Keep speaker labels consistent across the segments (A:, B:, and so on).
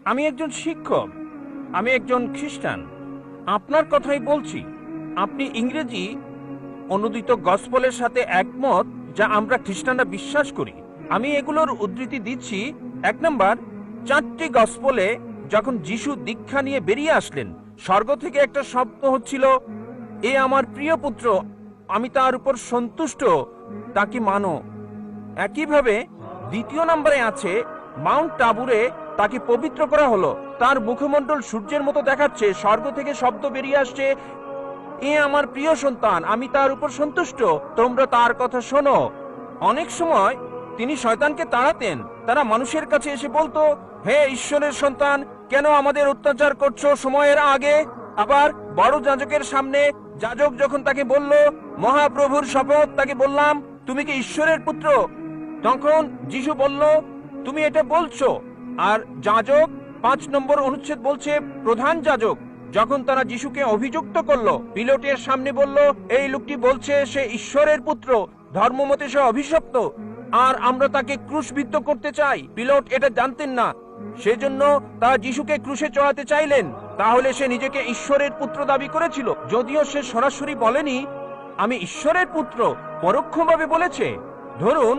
A: আমি একজন শিক্ষক, আমি একজন খ্রিস্টান। আপনার কথাই বলছি। আপনি ইংরেজি অনুদিত গসপলের সাথে একমত, যা আমরা খ্রিস্টানরা বিশ্বাস করি। আমি এগুলোর উদ্ধৃতি দিচ্ছি। 1 নম্বর, 4টি গসপলে যখন যিশু দীক্ষা নিয়ে বেরিয়ে আসলেন, স্বর্গ থেকে একটা শব্দ হচ্ছিল, এ আমার প্রিয় পুত্র, আমি তার উপর সন্তুষ্ট, তাকে মানো। একইভাবে 2 নম্বরে আছে, মাউন্ট টাবুরে তাকে পবিত্র করা হলো, তার মুখমণ্ডল সূর্যের মতো দেখাচ্ছে, স্বর্গ থেকে শব্দ বেরিয়ে আসছে, এ আমার প্রিয় সন্তান, আমি তার উপর সন্তুষ্ট, তোমরা তার কথা শোনো। অনেক সময় তিনি শয়তানকে তাড়াতেন। তারা মানুষের কাছে এসে বলতো, হে ঈশ্বরের সন্তান, কেন আমাদের অত্যাচার করছো সময়ের আগে? আবার বড় যাজকের সামনে যাজক যখন তাকে বলল, মহাপ্রভুর শপথ, তাকে বললাম, তুমি কি ঈশ্বরের পুত্র? তখন যিশু বলল, তুমি এটা বলছো। আর যাজক 5 নম্বর অনুচ্ছেদ বলছে, প্রধান যাজক যখন তারা যিশুকে অভিযুক্ত করলো, পিলোটের সামনে বলল, এই লোকটি বলছে সে ঈশ্বরের পুত্র, ধর্মমতে সে অভিশপ্ত, আর আমরা তাকে ক্রুশবিদ্ধ করতে চাই। পিলোট এটা জানতেন না, সেজন্য তারা যিশুকে ক্রুশে চড়াতে চাইলেন। তাহলে সে নিজেকে ঈশ্বরের পুত্র দাবি করেছিল, যদিও সে সরাসরি বলেনি আমি ঈশ্বরের পুত্র, পরোক্ষভাবে বলেছে। ধরুন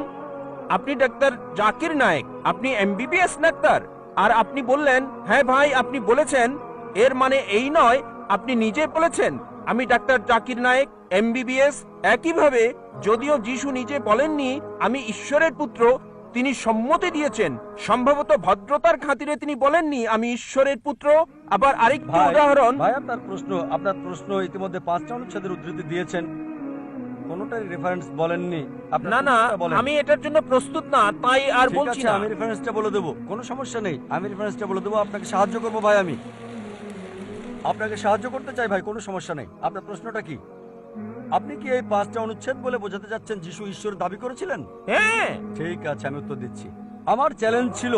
A: আপনি ডাক্তার জাকির নায়েক, আপনি এমবিবিএস ডাক্তার, আর আপনি বললেন, হ্যাঁ ভাই আপনি বলেছেন, এর মানে এই নয় আপনি নিজে বলেছেন আমি ডাক্তার জাকির নায়েক, এমবিবিএস। একইভাবে যদিও যিশু নিজে বলেননি আমি ঈশ্বরের পুত্র, তিনি সম্মতি দিয়েছেন, সম্ভবত ভদ্রতার খাতিরে তিনি বলেননি আমি ঈশ্বরের পুত্র। আবার আরেকটি উদাহরণ।
B: ভাই, আপনার প্রশ্ন ইতিমধ্যে 5টা অনুচ্ছেদের উদ্ধৃতি দিয়েছেন, কোনোটারই রেফারেন্স বলেননি।
A: না না, আমি এটার জন্য প্রস্তুত না, তাই আর বলছি না।
B: আমি রেফারেন্সটা বলে দেবো, কোনো সমস্যা নেই, আমি রেফারেন্সটা বলে দেবো, আপনাকে সাহায্য করবো ভাই, আমি আপনাকে সাহায্য করতে চাই ভাই, কোনো সমস্যা নেই। আপনার প্রশ্নটা কি? আপনি কি এই 5টা অনুচ্ছেদ বলে বোঝাতে যাচ্ছেন যিশু ঈশ্বর দাবি করেছিলেন?
A: হ্যাঁ।
B: ঠিক আছে, আমি উত্তর দিচ্ছি। আমার চ্যালেঞ্জ ছিল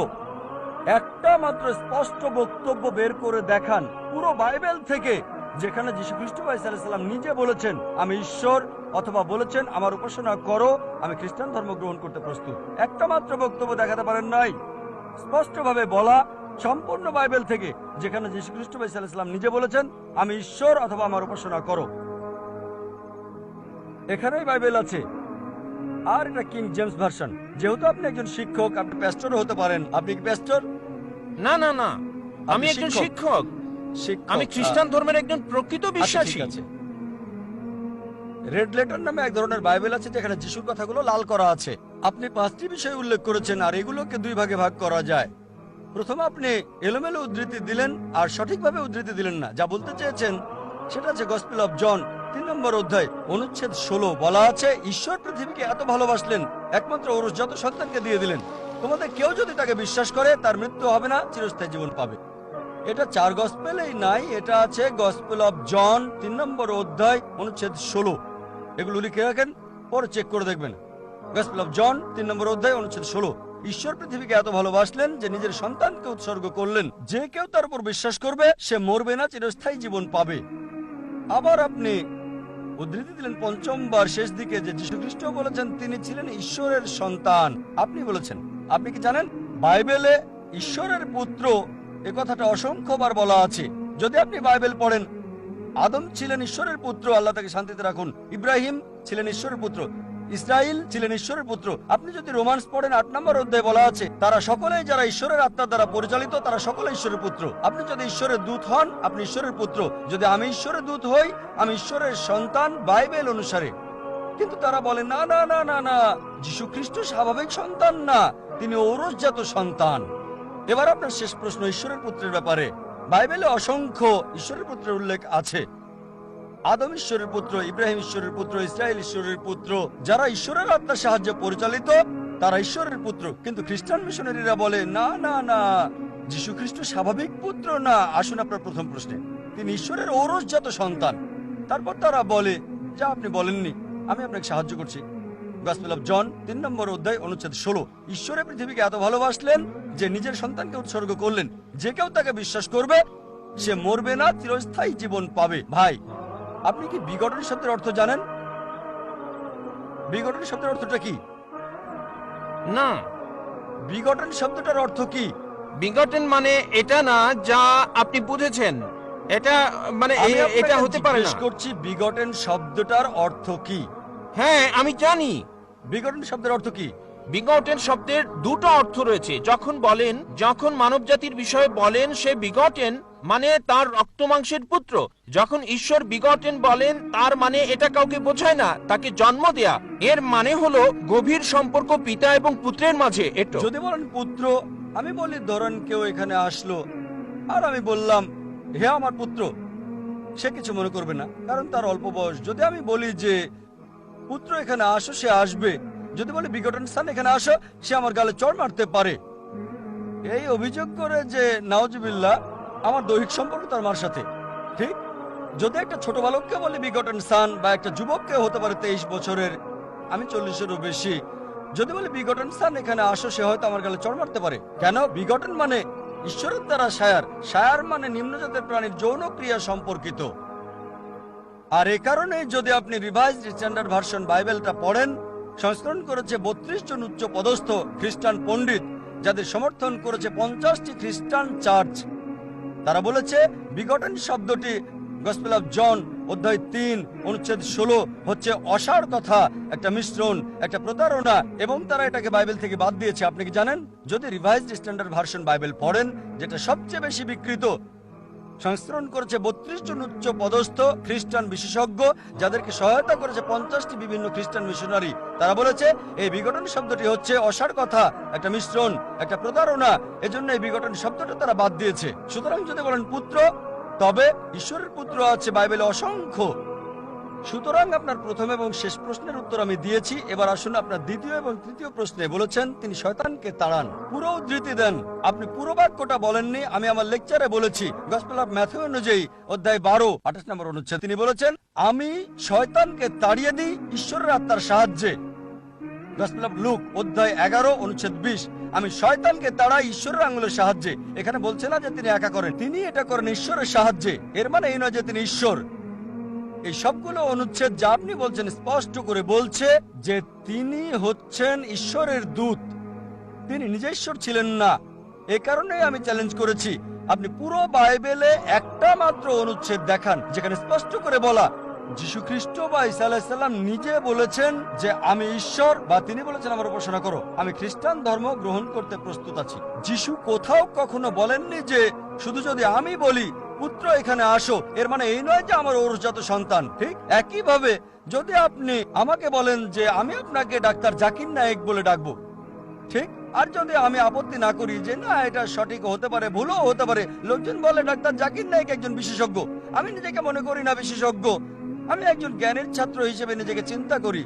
B: একটা মাত্র স্পষ্ট বক্তব্য বের করে দেখান পুরো বাইবেল থেকে, যেখানে যীশু খ্রিস্ট সাল্লাল্লাহু নিজে বলেছেন আমি ঈশ্বর, অথবা বলেছেন আমার উপাসনা করো, আমি খ্রিস্টান ধর্ম গ্রহণ করতে প্রস্তুত। একটা মাত্র বক্তব্য দেখাতে পারেন নাই স্পষ্টভাবে বলা সম্পূর্ণ বাইবেল থেকে, যেখানে যীশু খ্রিস্ট সাল্লাল্লাহু নিজে বলেছেন আমি ঈশ্বর, অথবা আমার উপাসনা করো। এখানেই বাইবেল আছে। আর এটা কিং জেমস ভার্সন। যেহেতু আপনি একজন শিক্ষক, আপনি প্যাস্টরও হতে পারেন। আপনি কি প্যাস্টর?
A: না না না, আমি একজন শিক্ষক। আমি খ্রিস্টান ধর্মের একজন প্রকৃত বিশ্বাসী।
B: রেড লেটার নামে এক ধরনের বাইবেল আছে, যেখানে যিশুর কথাগুলো লাল করা আছে। আপনি 5টি বিষয় উল্লেখ করেছেন, আর এগুলোকে 2 ভাগে ভাগ করা যায়। প্রথমে আপনি এলোমেলো উদ্ধৃতি দিলেন আর সঠিকভাবে উদ্ধৃতি দিলেন না। যা বলতে চেয়েছেন সেটা আছে গসপেল অফ জন 3 নম্বর অধ্যায় অনুচ্ছেদ 16, বলা আছে ঈশ্বর পৃথিবীকে এত ভালোবাসলেন একমাত্র ওরসজাত সন্তানকে দিয়ে দিলেন, তোমাদের কেউ যদি তাকে বিশ্বাস করে তার মৃত্যু হবে না, চিরস্থায়ী জীবন পাবে। এটা 4 গসপেলেই নাই, এটা আছে গসপেল অফ জন 3 নম্বর অধ্যায় অনুচ্ছেদ 16। এগুলো লিখে রাখেন, পরে চেক করে দেখবেন। গসপেল অফ জন 3 নম্বর অধ্যায় অনুচ্ছেদ 16, ঈশ্বর পৃথিবীকে এত ভালোবাসলেন যে নিজের সন্তানকে উৎসর্গ করলেন, যে কেউ তার উপর বিশ্বাস করবে সে মরবে না, চিরস্থায়ী জীবন পাবে। আবার আপনি উদ্ধৃতি দিলেন 5ম বার শেষ দিকে যে যীশু খ্রিস্ট বলেছেন তিনি ছিলেন ঈশ্বরের সন্তান। আপনি বলেছেন, আপনি কি জানেন বাইবেলে ঈশ্বরের পুত্র এ কথাটা অসংখ্যবার বলা আছে। যদি আপনি বাইবেল পড়েন, আদম ছিলেন ঈশ্বরের পুত্র, আল্লাহ তাকে শান্তিতে রাখুন। ইব্রাহিম ছিলেন ঈশ্বরের পুত্র, ইসরাইল ছিলেন ঈশ্বরের পুত্র। আপনি যদি রোমান্স পড়েন 8 নম্বর অধ্যায়ে বলা আছে তারা সকলেই যারা ঈশ্বরের আত্মার দ্বারা পরিচালিত, তারা সকলে ঈশ্বরের পুত্র। আপনি যদি ঈশ্বরের দূত হন, আপনি ঈশ্বরের পুত্র। যদি আমি ঈশ্বরের দূত হই, আমি ঈশ্বরের সন্তান বাইবেল অনুসারে। কিন্তু তারা বলে না না না না না, যীশু খ্রিস্ট স্বাভাবিক সন্তান না, তিনি ঔরসজাত সন্তান। এবার আপনার শেষ প্রশ্ন ঈশ্বরের পুত্রের ব্যাপারে। বাইবেলে অসংখ্য ঈশ্বরের পুত্রের উল্লেখ আছে। আদম ঈশ্বরের পুত্র, ইব্রাহিম ঈশ্বরের পুত্র, ইসরায়েল ঈশ্বরের পুত্র। যারা ঈশ্বরের আত্মার সাহায্যে পরিচালিত তারা ঈশ্বরের পুত্র। কিন্তু খ্রিস্টান মিশনারিরা বলে না না না, যীশু খ্রিস্ট স্বাভাবিক পুত্র না। আসুন আপনার প্রথম প্রশ্নে, তিনি ঈশ্বরের ঔরসজাত সন্তান। তারপর তারা বলে যা আপনি বলেননি, আমি আপনাকে সাহায্য করছি। গসপেল অফ জন 3 নম্বর অধ্যায় অনুচ্ছেদ 16, ঈশ্বরের পৃথিবীকে এত ভালোবাসলেন যে নিজের সন্তানকে উৎসর্গ করলেন, যে কেউ তাকে বিশ্বাস করবে সে মরবে না, চিরস্থায়ী জীবন পাবে। ভাই, আপনি কি বিগটন শব্দের অর্থ জানেন? বিগটন শব্দের অর্থটা কি?
A: না।
B: বিগটন শব্দটার অর্থ কি?
A: বিগটেন মানে এটা না যা আপনি বুঝেছেন। এটা মানে
B: আমি
A: এটা
B: আপনাকে
A: হতে পারে
B: জিজ্ঞেস
A: না।
B: করছি বিগটেন শব্দটার অর্থ কি?
A: হ্যাঁ, আমি জানি।
B: বিগটেন শব্দের অর্থ কি?
A: বিগটেন শব্দের দুটো অর্থ রয়েছে। যখন মানবজাতির বিষয়ে বলেন সে বিগটেন, মানে তার রক্ত মাংসের পুত্র। যখন ঈশ্বর বিগটেন বলেন, তার মানে এটা কাউকে বোঝায় না, তাকে জন্ম দেয়া। এর মানে হলো গভীর সম্পর্ক পিতা এবং পুত্রের মাঝে। এটা
B: যদি বলেন পুত্র, আমি বলি ধরেন কেউ এখানে আসলো আর আমি বললাম হে আমার পুত্র, সে কিছু মনে করবে না, কারণ তার অল্প বয়স। যদি আমি বলি যে পুত্র এখানে আসো, সে আসবে। যদি বলি বিগটন স্থান এখানে আসো, সে আমার গালে চড় মারতে পারে। এই অভিযোগ করে যে নাউজুবিল্লাহ আমার দৈহিক সম্পর্ক তার মার সাথে, ঠিক? যদি একটা ছোট বালককে বলি বিগটন সান, বা একটা যুবককে হতে পারে 23 বছরের, আমি 40-এরও বেশি, যদি বলি বিগটন সান এখানে আসো, সে হয়তো আমার গালে চড় মারতে পারে। কেন? বিগটন মানে ঈশ্বরের দ্বারা সায়ার, সায়ার মানে নিম্নজাতের প্রাণীর যৌন ক্রিয়া সম্পর্কিত। আর এ কারণে যদি আপনি রিভাইজড স্ট্যান্ডার্ড ভার্সন বাইবেলটা পড়েন, সংস্করণ করেছে 32 জন উচ্চ পদস্থ খ্রিস্টান পণ্ডিত, যাদের সমর্থন করেছে 50টি খ্রিস্টান চার্চ। তারা বলেছে বিগটন শব্দটি গসপেল অফ জন অধ্যায় 3 অনুচ্ছেদ 16 হচ্ছে অসার কথা, একটা মিশ্রণ, একটা প্রতারণা, এবং তারা এটাকে বাইবেল থেকে বাদ দিয়েছে। আপনি কি জানেন? যদি রিভাইজড স্ট্যান্ডার্ড ভার্সন বাইবেল পড়েন, যেটা সবচেয়ে বেশি বিকৃত, সংস্করণ করেছে 32 জন উচ্চ পদস্থ খ্রিস্টান বিশেষজ্ঞ, যাদেরকে সহায়তা করেছে 50টি বিভিন্ন খ্রিস্টান মিশনারি। তারা বলেছে এই বিঘটন শব্দটি হচ্ছে অসার কথা, একটা মিশ্রণ, একটা প্রতারণা, এজন্য এই বিঘটন শব্দটা তারা বাদ দিয়েছে। সুতরাং যদি বলেন পুত্র, তবে ঈশ্বরের পুত্র আছে বাইবেলে অসংখ্য। সুতরাং আপনার প্রথম এবং শেষ প্রশ্নের উত্তর আমি দিয়েছি। এবার আসুন আপনার দ্বিতীয় এবং তৃতীয় প্রশ্নে। বলেছেন তিনি শয়তানকে তাড়ান। পুরো উদ্ধৃতি দেন। আপনি পুরো বাক্যটা বলেননি, আমি আমার লেকচারে বলেছি। গসপেল অফ ম্যাথিউ অনুযায়ী অধ্যায় 12 28 নম্বর অনুচ্ছেদ তিনি বলেছেন আমি শয়তানকে তাড়িয়ে দিই ঈশ্বরের আত্মার সাহায্যে। গসপেল অফ লুক অধ্যায় 11 অনুচ্ছেদ 20 আমি শয়তানকে তাড়াই ঈশ্বরের আঙুলের সাহায্যে। এখানে বলছে না যে তিনি একা করেন, তিনি এটা করেন ঈশ্বরের সাহায্যে। এর মানে এই নয় যে তিনি ঈশ্বর। এই সবগুলো অনুচ্ছেদ যা আপনি বলছেন স্পষ্ট করে বলছে যে তিনি হচ্ছেন ঈশ্বরের দূত, তিনি নিজে ঈশ্বর ছিলেন না। এ কারণেই আমি চ্যালেঞ্জ করেছি আপনি পুরো বাইবেলে একটা মাত্র অনুচ্ছেদ দেখান যেখানে স্পষ্ট করে বলা যীশু খ্রিস্ট বা ঈসা আলাইহিস সালাম নিজে বলেছেন যে আমি ঈশ্বর, বা তিনি বলেছেন আমার উপাসনা করো, আমি খ্রিস্টান ধর্ম গ্রহণ করতে প্রস্তুত আছি। যীশু কোথাও কখনো বলেননি যে শুধু যদি আমি বলি পুত্র এখানে আসো, এর মানে এই নয় যে আমার ঔরসজাত সন্তান। ঠিক একইভাবে যদি আপনি আমাকে বলেন যে আমি আপনাকে ডাক্তার জাকির নায়েক বলে ডাকবো, ঠিক, আর যদি আমি আপত্তি না করি যে না এটা সঠিক হতে পারে, ভুলও হতে পারে, লোকজন বলে ডাক্তার জাকির নায়েক একজন বিশেষজ্ঞ, আমি নিজেকে মনে করি না বিশেষজ্ঞ, আমি একজন জ্ঞানের ছাত্র হিসেবে নিজেকে চিন্তা করি।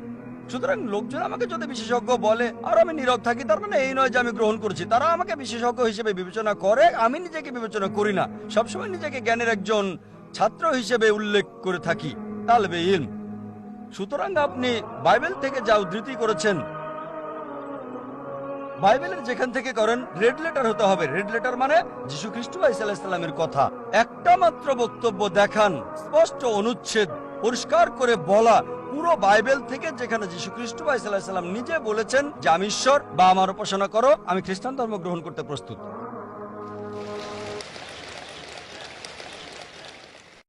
B: সুতরাং লোকজন আমাকে যদি বিশেষজ্ঞ বলে আর আমি নীরব থাকি, তার মানে এই নয় যে আমি গ্রহণ করছি। তারা আমাকে বিশেষজ্ঞ হিসেবে বিবেচনা করে, আমি নিজেকে বিবেচনা করি না। সবসময় নিজেকে জ্ঞানের একজন ছাত্র হিসেবে উল্লেখ করে থাকি, তালবে ইলম। সুতরাং আপনি বাইবেল থেকে যা উদ্ধৃতি করেছেন, বাইবেলের যেখান থেকে করেন রেড লেটার হতে হবে। রেড লেটার মানে যীশু খ্রিস্ট বা ঈসা আলাইহিস সালামের কথা। একটা মাত্র বক্তব্য দেখান, স্পষ্ট অনুচ্ছেদ, পরিষ্কার করে বলা পুরো বাইবেল থেকে যেখানে যীশু খ্রিস্ট বা ঈসা আলাইহিস সালাম নিজে বলেছেন যে আমি ঈশ্বর বা আমার উপাসনা করো, আমি খ্রিস্টান ধর্ম গ্রহণ করতে প্রস্তুত।